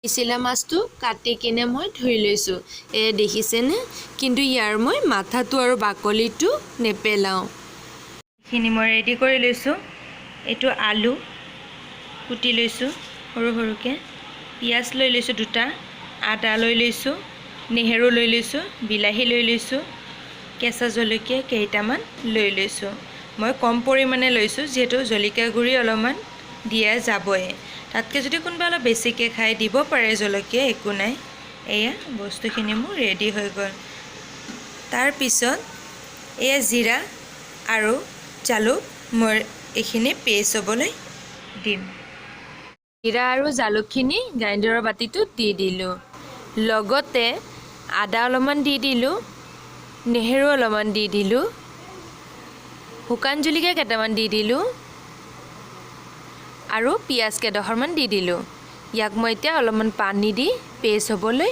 চিলা মাছটো কাটি কিনে মই ধুই লৈছোঁ। দেখিছেনে? কিন্তু ইয়াৰ মই মাথাটো আৰু বাকলিটো নেপেলাওঁ। এইখিনি মই ৰেডি কৰি লৈছোঁ। এইটো আলু কুটি লৈছোঁ সৰু সৰুকৈ, পিঁয়াজ লৈ লৈছোঁ 2টা, আদা লৈ লৈছোঁ, নেহেৰু লৈ লৈছোঁ, বিলাহী লৈ লৈছোঁ, কেঁচা জলকীয়া কেইটামান লৈ লৈছোঁ। মই কম পৰিমাণে লৈছোঁ যিহেতু জলকীয়া গুড়ি অলপমান দিয়া যাবই। তাতকৈ যদি কোনোবা অলপ বেছিকৈ খাই দিব পাৰে জলকীয়া, একো নাই। এয়া বস্তুখিনি মোৰ ৰেডি হৈ গ'ল। তাৰপিছত এয়া জিৰা আৰু জালুক মই এইখিনি পেষ্ট হ'বলৈ দিম। জিৰা আৰু জালুকখিনি গ্ৰাইণ্ডাৰৰ বাতিটোত দি দিলোঁ। লগতে আদা অলপমান দি দিলোঁ, নেহেৰু অলপমান দি দিলোঁ, শুকান জলকীয়া কেইটামান দি দিলোঁ আৰু পিঁয়াজ কেইডোখৰমান দি দিলোঁ। ইয়াক মই এতিয়া অলপমান পানী দি পেষ্ট হ'বলৈ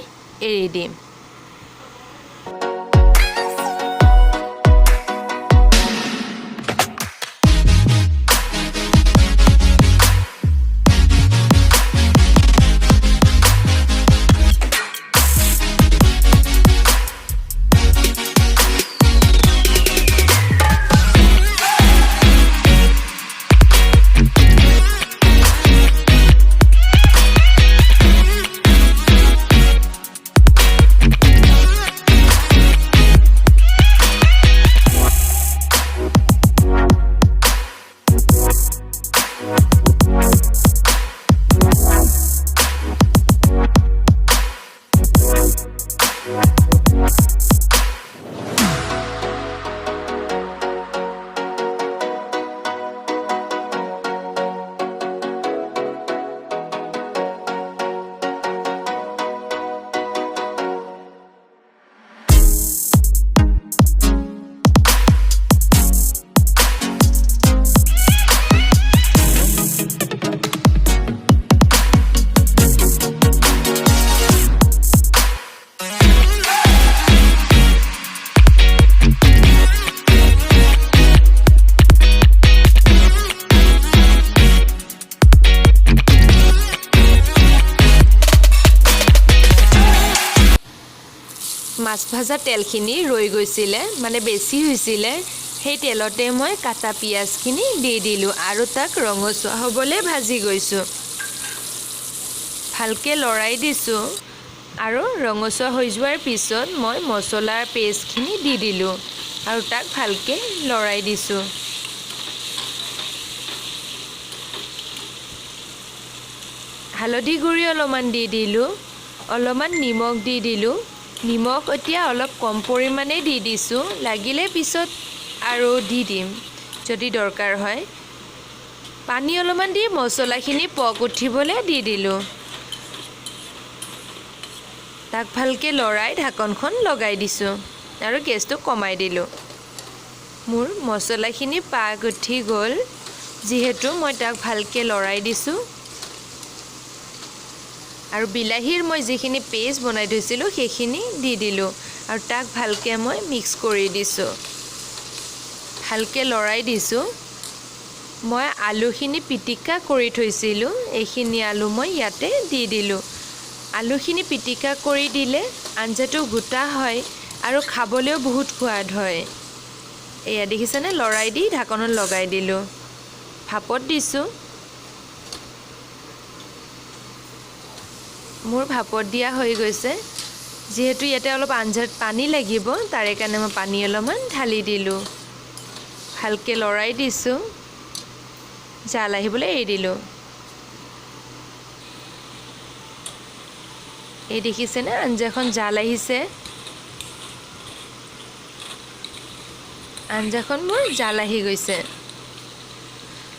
এৰি দিম। মাছ ভাজা তেলখিনি ৰৈ গৈছিলে, মানে বেছি হৈছিলে। সেই তেলতে মই কাটা পিঁয়াজখিনি দি দিলোঁ আৰু তাক ৰঙচুৱা হ'বলৈ ভাজি গৈছোঁ। ভালকৈ লৰাই দিছোঁ আৰু ৰঙচুৱা হৈ যোৱাৰ পিছত মই মছলাৰ পেষ্টখিনি দি দিলোঁ আৰু তাক ভালকৈ লৰাই দিছোঁ। হালধি গুড়ি অলপমান দি দিলোঁ, অলপমান নিমখ দি দিলোঁ। নিমখ এতিয়া অলপ কম পৰিমাণে দি দিছোঁ, লাগিলে পিছত আৰু দি দিম যদি দৰকাৰ হয়। পানী অলপমান দি মছলাখিনি পক উঠিবলৈ দি দিলোঁ। তাক ভালকৈ লৰাই ঢাকনখন লগাই দিছোঁ আৰু গেছটো কমাই দিলোঁ। মোৰ মছলাখিনি পাক উঠি গ'ল, যিহেতু মই তাক ভালকৈ লৰাই দিছোঁ। আৰু বিলাহীৰ মই যিখিনি পেষ্ট বনাই থৈছিলোঁ সেইখিনি দি দিলোঁ আৰু তাক ভালকৈ মই মিক্স কৰি দিছোঁ, ভালকৈ লৰাই দিছোঁ। মই আলুখিনি পিটিকা কৰি থৈছিলোঁ, এইখিনি আলু মই ইয়াতে দি দিলোঁ। আলুখিনি পিটিকা কৰি দিলে আঞ্জাটো গোটা হয় আৰু খাবলৈও বহুত সোৱাদ হয়। এয়া দেখিছেনে? লৰাই দি ঢাকনত লগাই দিলোঁ, ভাপত দিছোঁ। মোৰ ভাপত দিয়া হৈ গৈছে। যিহেতু ইয়াতে অলপ আঞ্জাত পানী লাগিব, তাৰে কাৰণে মই পানী অলপমান ঢালি দিলোঁ। ভালকৈ লৰাই দিছোঁ, জাল আহিবলৈ এৰি দিলোঁ। এই দেখিছেনে আঞ্জাখন জাল আহিছে? আঞ্জাখন মোৰ জাল আহি গৈছে।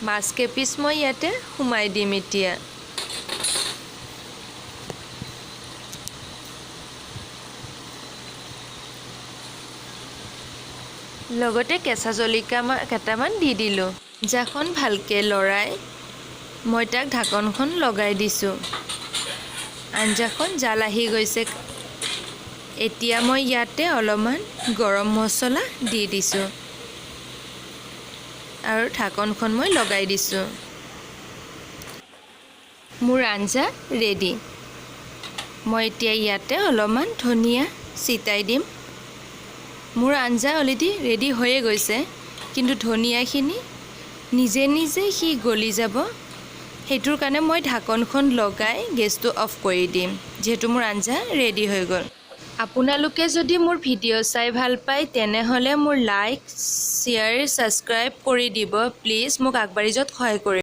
মাছ কেইপিচ মই ইয়াতে সোমাই দিম এতিয়া। লগতে কেঁচা জলকীয়া কেইটামান দি দিলোঁ। আঞ্জাখন ভালকৈ লৰাই মই তাক ঢাকনখন লগাই দিছোঁ। আঞ্জাখন জাল আহি গৈছে। এতিয়া মই ইয়াতে অলপমান গৰম মছলা দি দিছোঁ আৰু ঢাকনখন মই লগাই দিছোঁ। মোৰ আঞ্জা ৰেডি। মই এতিয়া ইয়াতে অলপমান ধনিয়া ছিটাই দিম। মোৰ আঞ্জা অলৰেডি ৰেডি হৈয়ে গৈছে, কিন্তু ধনিয়াখিনি নিজে নিজে সি গলি যাব। সেইটোৰ কাৰণে মই ঢাকনখন লগাই গেছটো অফ কৰি দিম, যিহেতু মোৰ আঞ্জা ৰেডি হৈ গ'ল। আপোনালোকে যদি মোৰ ভিডিঅ' চাই ভাল পায় তেনেহ'লে মোৰ লাইক, শ্বেয়াৰ, ছাবস্ক্ৰাইব কৰি দিব প্লিজ, মোক আগবাঢ়ি যোৱাত সহায় কৰিব।